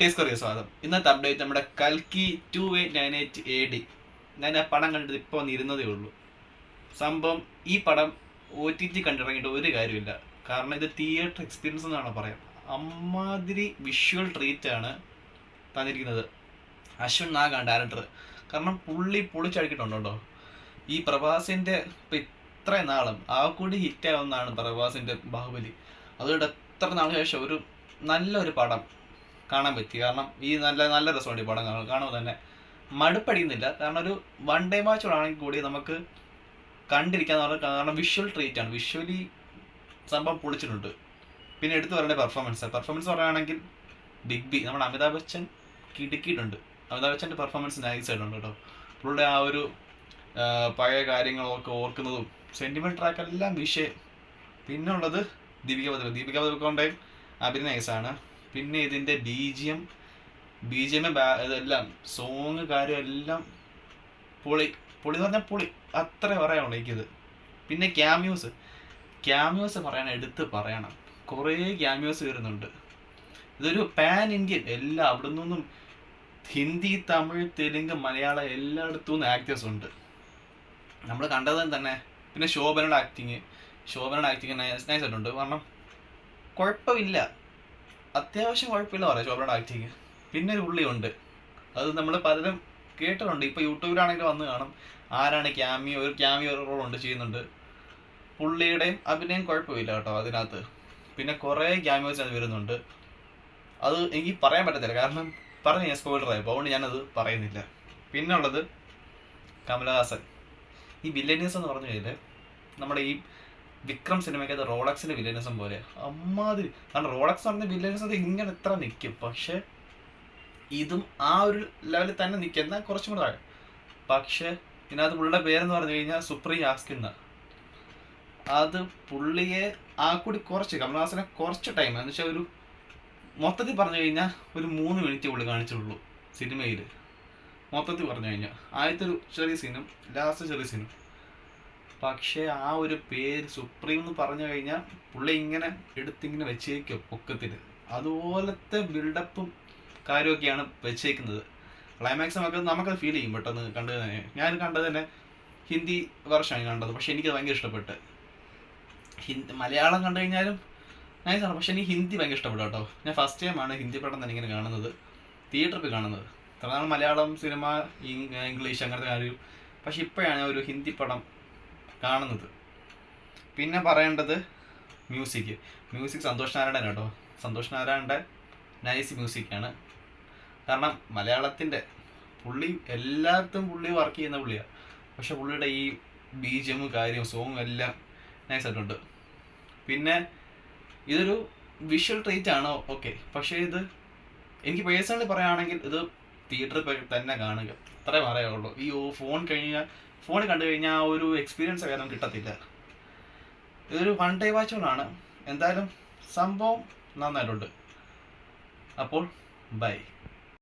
Taste കറിയ സ്വാഗതം. ഇന്നത്തെ update നമ്മുടെ കൽക്കി 2898 AD. ഞാൻ ആ പടം കണ്ടിട്ട് ഇപ്പോൾ വന്നിരുന്നതേ ഉള്ളൂ. സംഭവം ഈ പടം OTT കണ്ടിറങ്ങിയിട്ട് ഒരു കാര്യമില്ല. കാരണം ഇത് തിയേറ്റർ എക്സ്പീരിയൻസ് എന്നാണ് പറയാം. അമ്മാതിരി വിഷ്വൽ ട്രീറ്റ് ആണ് തന്നിരിക്കുന്നത്. അശ്വിൻ നാഗാണ് ഡയറക്ടർ. കാരണം പുള്ളി പൊളിച്ചടുക്കിയിട്ടുണ്ടോ. ഈ പ്രഭാസിൻ്റെ ഇപ്പം ഇത്രയും നാളും ആ കൂടി ഹിറ്റാവുന്നതാണ് പ്രഭാസിൻ്റെ ബാഹുബലി. അതുകൊണ്ട് എത്ര നാളിന് ശേഷം ഒരു നല്ലൊരു പടം കാണാൻ പറ്റി. കാരണം ഈ നല്ല രസമുണ്ട് ഈ പടം കാണുമ്പോൾ തന്നെ മടുപ്പടിയുന്നില്ല. കാരണം ഒരു വൺ ഡേ മാച്ചുകളാണെങ്കിൽ കൂടി നമുക്ക് കണ്ടിരിക്കാന്ന് പറഞ്ഞാൽ, കാരണം വിഷ്വൽ ട്രീറ്റ് ആണ്. വിഷ്വലി സംഭവം പൊളിച്ചിട്ടുണ്ട്. പിന്നെ എടുത്തു പറയേണ്ട പെർഫോമൻസ് പറയുകയാണെങ്കിൽ ബിഗ് ബി നമ്മുടെ അമിതാഭ് ബച്ചൻ കിടുക്കിയിട്ടുണ്ട്. അമിതാഭ് ബച്ചൻ്റെ പെർഫോമൻസ് നൈസ് ആയിട്ടുണ്ട് കേട്ടോ. പുള്ളിയുടെ ആ ഒരു പഴയ കാര്യങ്ങളൊക്കെ ഓർക്കുന്നതും സെൻറ്റിമെൻറ്റ് ട്രാക്ക് എല്ലാം വിഷയം. പിന്നെ ഉള്ളത് ദീപിക പദുക്കോണ്ടേയും അഭിനയസാണ്. പിന്നെ ഇതിൻ്റെ BGM ഇതെല്ലാം സോങ് കാര്യം എല്ലാം പൊളി എന്ന് പറഞ്ഞാൽ പൊളി, അത്ര പറയാനുള്ളൂ എനിക്കിത്. പിന്നെ ക്യാമിയോസ് എടുത്ത് പറയണം. കുറേ ക്യാമിയോസ് വരുന്നുണ്ട്. ഇതൊരു പാൻ ഇന്ത്യൻ, എല്ലാം അവിടെ നിന്നും ഹിന്ദി, തമിഴ്, തെലുങ്ക്, മലയാളം എല്ലായിടത്തു നിന്നും ആക്ടേഴ്സ് ഉണ്ട്. നമ്മൾ കണ്ടത് തന്നെ. പിന്നെ ശോഭനയുടെ ആക്ടിങ് നൈസ് ആയിട്ടുണ്ട്. കാരണം കുഴപ്പമില്ല, അത്യാവശ്യം കുഴപ്പമില്ല പറയാം ശോഭനയുടെ ആക്ടിങ്. പിന്നെ ഒരു പുള്ളിയുണ്ട്, അത് നമ്മൾ പലരും കേട്ടിട്ടുണ്ട്. ഇപ്പോൾ യൂട്യൂബിലാണെങ്കിൽ വന്ന് കാണും ആരാണ് ഒരു ക്യാമിയോ റോളുണ്ട് ചെയ്യുന്നുണ്ട്. പുള്ളിയുടെയും അഭിനയം കുഴപ്പമില്ല കേട്ടോ അതിനകത്ത്. പിന്നെ കുറേ ക്യാമിയോസ് അത് വരുന്നുണ്ട്. അത് എനിക്ക് പറയാൻ പറ്റത്തില്ല, കാരണം പറഞ്ഞ് ഞാൻ സ്പോയിലറായി, അതുകൊണ്ട് ഞാനത് പറയുന്നില്ല. പിന്നെ ഉള്ളത് കമലഹാസൻ. ഈ വില്ലനീസ് എന്ന് പറഞ്ഞു കഴിഞ്ഞാൽ നമ്മുടെ ഈ വിക്രം സിനിമയ്ക്കകത്ത് റോളക്സിൻ്റെ വില്ലനിസം പോലെ അമ്മാതിരി. കാരണം റോളക്സ് പറഞ്ഞ വില്ലനിസം ഇങ്ങനെ എത്ര നിൽക്കും, പക്ഷെ ഇതും ആ ഒരു ലെവലിൽ തന്നെ നിൽക്കും, എന്നാൽ കുറച്ചും കൂടെ താഴെ. പക്ഷെ ഇതിനകത്ത് പുള്ളിയുടെ പേരെന്ന് പറഞ്ഞു കഴിഞ്ഞാൽ സുപ്രീം യാസ്കിൻ. അത് പുള്ളിയെ ആ കൂടി കുറച്ച് കമലഹാസനെ കുറച്ച് ടൈം എന്ന് വെച്ചാൽ ഒരു മൊത്തത്തിൽ പറഞ്ഞു കഴിഞ്ഞാൽ ഒരു 3 മിനിറ്റ് പുള്ളി കാണിച്ചുള്ളൂ സിനിമയിൽ. മൊത്തത്തിൽ പറഞ്ഞു കഴിഞ്ഞാൽ ആദ്യത്തെ ഒരു ചെറിയ സീനും ലാസ്റ്റ് ചെറിയ സീനും. പക്ഷേ ആ ഒരു പേര് സുപ്രീം എന്ന് പറഞ്ഞു കഴിഞ്ഞാൽ പുള്ളി ഇങ്ങനെ എടുത്തിങ്ങനെ വെച്ചേക്കും പൊക്കത്തിൽ. അതുപോലത്തെ ബിൽഡപ്പും കാര്യമൊക്കെയാണ് വെച്ചേക്കുന്നത്. ക്ലൈമാക്സും ഒക്കെ നമുക്കത് ഫീൽ ചെയ്യും പെട്ടെന്ന് കണ്ടു തന്നെ. ഞാൻ കണ്ടത് തന്നെ ഹിന്ദി വെർഷനാണ് കണ്ടത്, പക്ഷെ എനിക്കത് ഭയങ്കര ഇഷ്ടപ്പെട്ട്. മലയാളം കണ്ടു കഴിഞ്ഞാലും നൈസാണ്, പക്ഷെ എനിക്ക് ഹിന്ദി ഭയങ്കര ഇഷ്ടപ്പെട്ടു കേട്ടോ. ഞാൻ ഫസ്റ്റ് ടൈമാണ് ഹിന്ദി പടം തന്നെ ഇങ്ങനെ കാണുന്നത്, തിയേറ്ററിൽ പോയി കാണുന്നത്. കാരണം മലയാളം സിനിമ, ഇംഗ്ലീഷ് അങ്ങനത്തെ കാര്യം, പക്ഷെ ഇപ്പോഴാണ് ഒരു ഹിന്ദി പടം കാണുന്നത്. പിന്നെ പറയേണ്ടത് മ്യൂസിക് സന്തോഷ് നാരായണൻ കേട്ടോ. സന്തോഷ് നാരായണൻ്റെ നൈസ് മ്യൂസിക്കാണ്. കാരണം മലയാളത്തിൻ്റെ പുള്ളി എല്ലായിടത്തും പുള്ളി വർക്ക് ചെയ്യുന്ന പുള്ളിയാണ്, പക്ഷെ പുള്ളിയുടെ ഈ BGM കാര്യം സോങ്ങും എല്ലാം നൈസായിട്ടുണ്ട്. പിന്നെ ഇതൊരു വിഷ്വൽ ട്രീറ്റ് ആണോ ഓക്കെ, പക്ഷേ ഇത് എനിക്ക് പേഴ്സണലി പറയുകയാണെങ്കിൽ ഇത് തിയേറ്ററിൽ തന്നെ കാണുക, അത്രേ പറയാനുള്ളൂ. ഈ ഫോണിൽ കണ്ടു കഴിഞ്ഞാൽ ആ ഒരു എക്സ്പീരിയൻസ് വേറെ കിട്ടത്തില്ല. ഇതൊരു വൺ ഡേ വാച്ചുകളാണ്. എന്തായാലും സംഭവം നന്നായിട്ടുണ്ട്. അപ്പോൾ ബൈ.